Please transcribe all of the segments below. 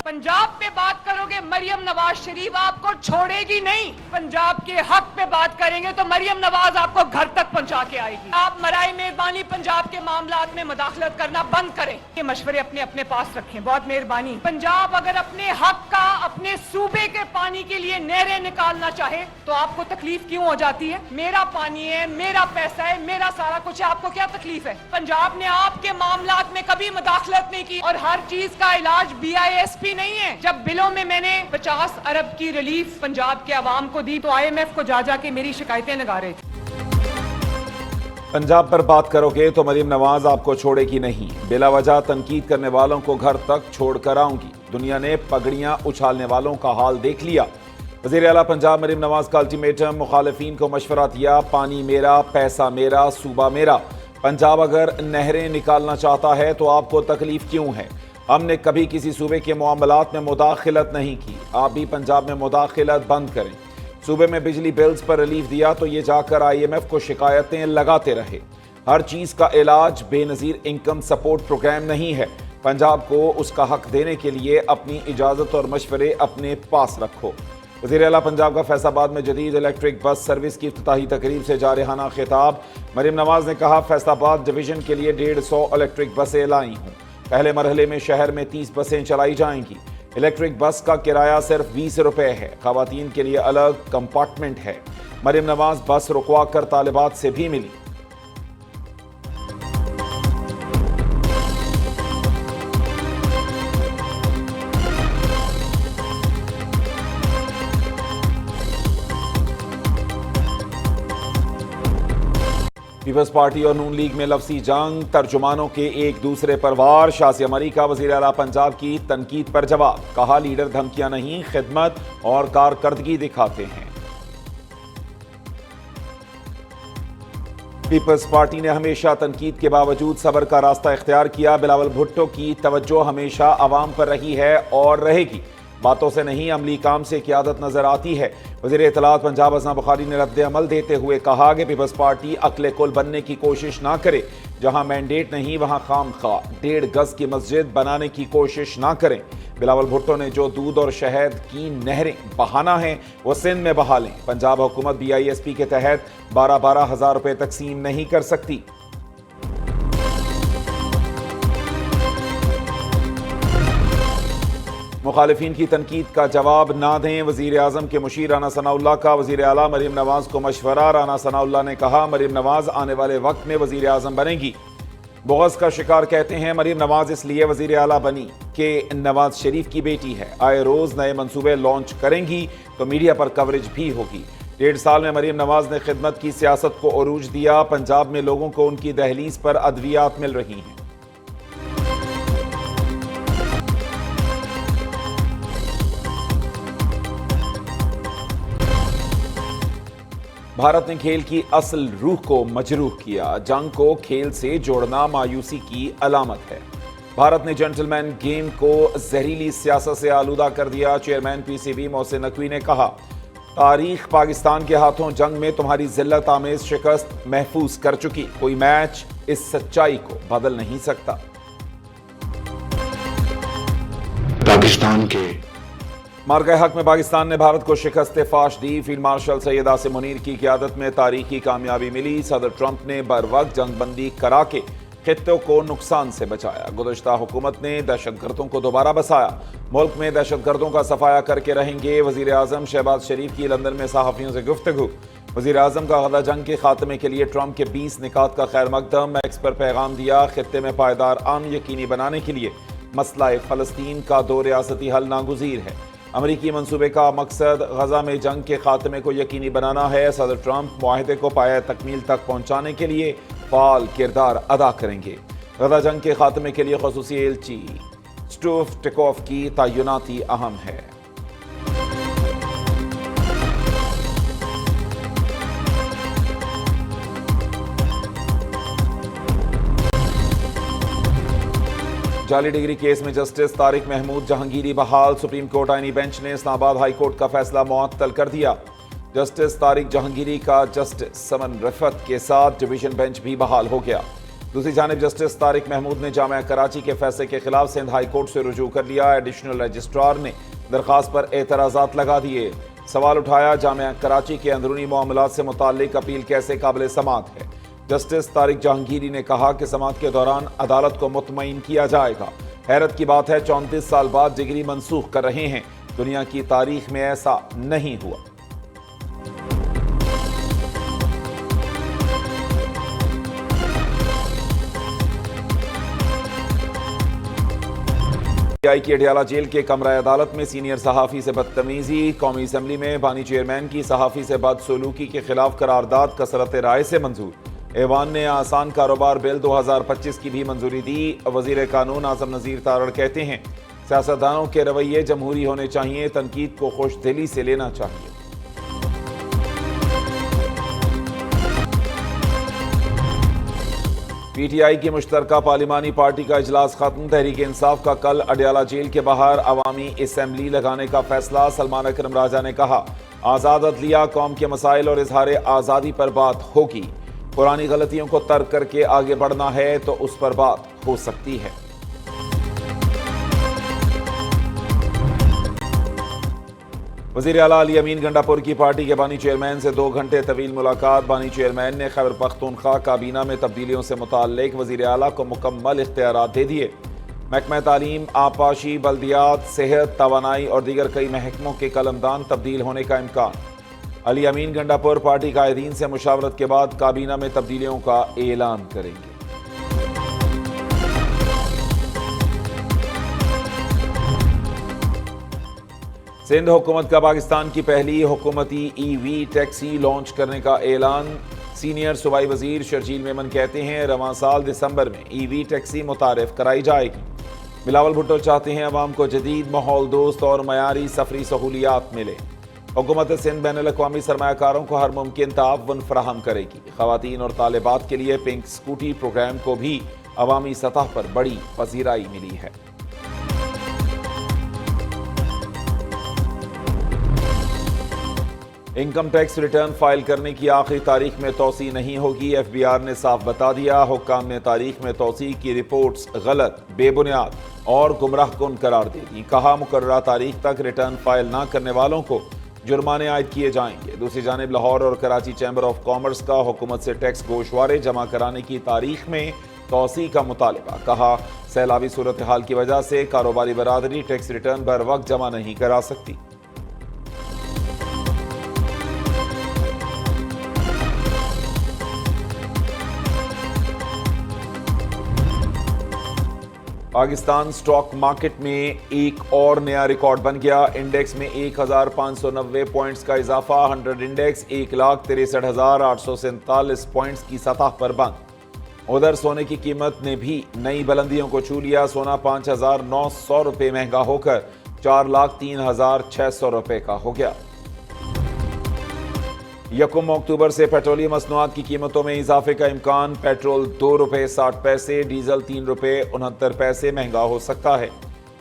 पंजाब पे बात करोगे मरियम नवाज शरीफ आपको छोड़ेगी नहीं। पंजाब के हक पे बात करेंगे तो मरियम नवाज आपको घर तक पहुंचा के आएगी। आप मराई मेहरबानी पंजाब के मामलात में मुदाखलत करना बंद करें। ये मशवरे अपने अपने पास रखें, बहुत मेहरबानी। पंजाब अगर अपने हक का, अपने सूबे के पानी के लिए नहरें निकालना चाहे तो आपको तकलीफ क्यों हो जाती है? मेरा पानी है, मेरा पैसा है, मेरा सारा कुछ है, आपको क्या तकलीफ है? पंजाब ने आपके मामलात में कभी मुदाखलत नहीं की और हर चीज का इलाज BISP नहीं है। जब बिलों में मैंने 50 अरब की रिलीफ पंजाब के अवाम को दी तो IMF को जा के मेरी शिकायतें लगा रहे थे। पंजाब पर बात करोगे तो मरियम नवाज आपको छोड़ेगी नहीं। बिला वजह तनकीद करने वालों को घर तक छोड़ कर आऊंगी। दुनिया ने पगड़ियां उछालने वालों का हाल देख लिया। वज़ीर आला पंजाब मरियम नवाज का अल्टीमेटम, मुखालिफिन को मशवरा दिया, पानी मेरा, पैसा मेरा, सूबा मेरा। पंजाब अगर नहरें निकालना चाहता है तो आपको तकलीफ क्यों है? हमने कभी किसी सूबे के मामलात में मुदाखलत नहीं की। आप भी पंजाब में मुदाखलत बंद करें। सूबे में बिजली बिल्स पर रिलीफ दिया तो ये जाकर IMF को शिकायतें लगाते रहे। हर चीज़ का इलाज बेनज़ीर इनकम सपोर्ट प्रोग्राम नहीं है। पंजाब को उसका हक देने के लिए अपनी इजाज़त और मशवरे अपने पास रखो। वज़ीर आला पंजाब का फैसलाबाद में जदीद इलेक्ट्रिक बस सर्विस की इफ्तिताही तकरीब से जारहाना खिताब। मरियम नवाज ने कहा, फैसलाबाद डिवीज़न के लिए 150 इलेक्ट्रिक बसें लाई हूँ। पहले मरहले में शहर में 30 बसें चलाई जाएंगी। इलेक्ट्रिक बस का किराया सिर्फ 20 रुपए है। खवातीन के लिए अलग कंपार्टमेंट है। मरियम नवाज बस रुकवा कर तालिबात से भी मिली। पीपल्स पार्टी और नून लीग में लफ्जी जंग, तर्जुमानों के एक दूसरे पर वार। शासिया मरी का वज़ीर आला पंजाब की तनकीद पर जवाब। कहा, लीडर धमकियां नहीं, खिदमत और कारकर्दगी दिखाते हैं। पीपल्स पार्टी ने हमेशा तनकीद के बावजूद सब्र का रास्ता इख्तियार किया। बिलावल भुट्टो की तवज्जो हमेशा अवाम पर रही है और रहेगी। बातों से नहीं, अमली काम से क़यादत नजर आती है। वज़ीर इत्तलात पंजाब हसन बुखारी ने रद्द अमल देते हुए कहा कि पीपल्स पार्टी अक्ल कुल बनने की कोशिश ना करे। जहां मैंडेट नहीं वहां खामखा 1.5 गज की मस्जिद बनाने की कोशिश ना करें। बिलावल भुट्टो ने जो दूध और शहद की नहरें बहाना है वो सिंध में बहा लें। पंजाब हुकूमत BISP के तहत 12-12 हज़ार रुपए तकसीम नहीं कर सकती। मुखालिफिन की तनकीद का जवाब ना दें। वज़ीर आज़म के मुशीर राना सनाउल्लाह का वज़ीर आला मरियम नवाज को मशवरा। राना सनाउल्लाह ने कहा, मरियम नवाज आने वाले वक्त में वज़ीर आज़म बनेगी। बुग़्ज़ का शिकार कहते हैं मरियम नवाज इसलिए वज़ीर आला बनी कि नवाज शरीफ की बेटी है। आए रोज़ नए मंसूबे लॉन्च करेंगी तो मीडिया पर कवरेज भी होगी। 1.5 साल में मरियम नवाज ने खिदमत की सियासत को उरूज दिया। पंजाब में लोगों को उनकी दहलीज पर अद्वियात मिल रही हैं। भारत ने खेल की असल रूह को मजरूह किया। जंग को खेल से जोड़ना मायूसी की अलामत है। भारत ने जेंटलमैन गेम को जहरीली सियासत से आलूदा कर दिया। चेयरमैन PCB मोहसिन नकवी ने कहा, तारीख पाकिस्तान के हाथों जंग में तुम्हारी जिल्लत आमेज शिकस्त महफूज कर चुकी। कोई मैच इस सच्चाई को बदल नहीं सकता। पाकिस्तान के मार्का हक में पाकिस्तान ने भारत को शिकस्त फाश दी। फील्ड मार्शल सैयद आसिम मुनीर की क़यादत में तारीखी कामयाबी मिली। सदर ट्रंप ने बरवक्त जंगबंदी करा के खित्तों को नुकसान से बचाया। गुज़श्ता हुकूमत ने दहशतगर्दों को दोबारा बसाया। मुल्क में दहशतगर्दों का सफाया करके रहेंगे। वज़ीर आज़म शहबाज शरीफ की लंदन में सहाफ़ियों से गुफ्तगू। वज़ीर आज़म का गदा जंग के खात्मे के लिए ट्रंप के 20 निकात का खैर मकदम। एक्स पर पैगाम दिया, खित्ते में पायदार अमन यकीनी बनाने के लिए मसला फ़लस्तीन का 2 रियासती हल नागुज़ीर है। अमरीकी मंसूबे का मकसद गजा में जंग के खात्मे को यकीनी बनाना है। सदर ट्रंप मुआहदे को पाया तकमील तक पहुंचाने के लिए फाल किरदार अदा करेंगे। गजा जंग के खात्मे के लिए ख़ुसूसी एलची स्टोव टिकॉफ की तैनाती अहम है। जाली डिग्री केस में जस्टिस तारिक महमूद जहांगीरी बहाल। सुप्रीम कोर्ट आईनी बेंच ने इस्लामाबाद हाई कोर्ट का फैसला मुअत्तल कर दिया। जस्टिस तारिक जहांगीरी का जस्टिस समन रफत के साथ डिवीजन बेंच भी बहाल हो गया। دوسری جانب جسٹس طارق محمود نے جامعہ کراچی کے فیصلے کے خلاف سندھ ہائی کورٹ سے رجوع کر لیا۔ ایڈیشنل رجسٹرار نے درخواست پر اعتراضات لگا دیے۔ سوال اٹھایا، جامعہ کراچی کے اندرونی معاملات سے متعلق اپیل کیسے قابل سماعت ہے؟ جسٹس طارق جہانگیری نے کہا کہ سماعت کے دوران عدالت کو مطمئن کیا جائے گا۔ حیرت کی بات ہے 34 سال بعد ڈگری منسوخ کر رہے ہیں، دنیا کی تاریخ میں ایسا نہیں ہوا۔ پی آئی کی اڈیالہ جیل کے کمرہ عدالت میں سینئر صحافی سے بدتمیزی۔ قومی اسمبلی میں بانی چیئرمین کی صحافی سے بدسلوکی کے خلاف قرارداد کثرت رائے سے منظور۔ ایوان نے آسان کاروبار بل 2025 کی بھی منظوری دی۔ وزیر قانون اعظم نذیر تارڑ کہتے ہیں، سیاستدانوں کے رویے جمہوری ہونے چاہیے، تنقید کو خوش دلی سے لینا چاہیے۔ پی ٹی آئی کی مشترکہ پارلیمانی پارٹی کا اجلاس ختم۔ تحریک انصاف کا کل اڈیالہ جیل کے باہر عوامی اسمبلی لگانے کا فیصلہ۔ سلمان اکرم راجہ نے کہا، آزاد عدلیہ، قوم کے مسائل اور اظہار آزادی پر بات ہوگی۔ پرانی غلطیوں کو ترک کر کے آگے بڑھنا ہے تو اس پر بات ہو سکتی ہے۔ وزیر اعلیٰ علی امین گنڈاپور کی پارٹی کے بانی چیئرمین سے 2 گھنٹے طویل ملاقات۔ بانی چیئرمین نے خیبر پختونخوا کابینہ میں تبدیلیوں سے متعلق وزیر اعلیٰ کو مکمل اختیارات دے دیے۔ محکمہ تعلیم، آبپاشی، بلدیات، صحت، توانائی اور دیگر کئی محکموں کے قلمدان تبدیل ہونے کا امکان۔ علی امین گنڈاپور پارٹی قائدین سے مشاورت کے بعد کابینہ میں تبدیلیوں کا اعلان کریں گے۔ سندھ حکومت کا پاکستان کی پہلی حکومتی ای وی ٹیکسی لانچ کرنے کا اعلان۔ سینئر صوبائی وزیر شرجیل میمن کہتے ہیں، رواں سال دسمبر میں ای وی ٹیکسی متعارف کرائی جائے گی۔ بلاول بھٹو چاہتے ہیں عوام کو جدید، ماحول دوست اور معیاری سفری سہولیات ملے۔ حکومت سندھ بین الاقوامی سرمایہ کاروں کو ہر ممکن تعاون فراہم کرے گی۔ خواتین اور طالبات کے لیے پنک سکوٹی پروگرام کو بھی عوامی سطح پر بڑی پذیرائی ملی ہے۔ انکم ٹیکس ریٹرن فائل کرنے کی آخری تاریخ میں توسیع نہیں ہوگی۔ ایف بی آر نے صاف بتا دیا، حکام نے تاریخ میں توسیع کی رپورٹس غلط، بے بنیاد اور گمراہ کن قرار دے دی۔ کہا، مقررہ تاریخ تک ریٹرن فائل نہ کرنے والوں کو جرمانے عائد کیے جائیں گے۔ دوسری جانب لاہور اور کراچی چیمبر آف کامرس کا حکومت سے ٹیکس گوشوارے جمع کرانے کی تاریخ میں توسیع کا مطالبہ۔ کہا، سیلابی صورتحال کی وجہ سے کاروباری برادری ٹیکس ریٹرن بر وقت جمع نہیں کرا سکتی۔ پاکستان سٹاک مارکیٹ میں ایک اور نیا ریکارڈ بن گیا۔ انڈیکس میں 1590 پوائنٹس کا اضافہ۔ 100 انڈیکس 1,63,847 پوائنٹس کی سطح پر بند۔ ادھر سونے کی قیمت نے بھی نئی بلندیوں کو چھو لیا۔ سونا 5,900 روپے مہنگا ہو کر 4,03,600 روپے کا ہو گیا۔ 1 اکتوبر سے پیٹرولیم مصنوعات کی قیمتوں میں اضافے کا امکان۔ پیٹرول 2 روپے 60 پیسے، ڈیزل 3 روپے 69 پیسے مہنگا ہو سکتا ہے۔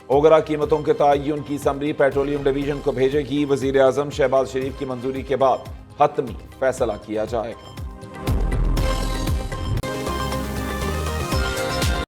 اوگرا قیمتوں کے تعین کی سمری پیٹرولیم ڈویژن کو بھیجے گی۔ وزیر اعظم شہباز شریف کی منظوری کے بعد حتمی فیصلہ کیا جائے گا۔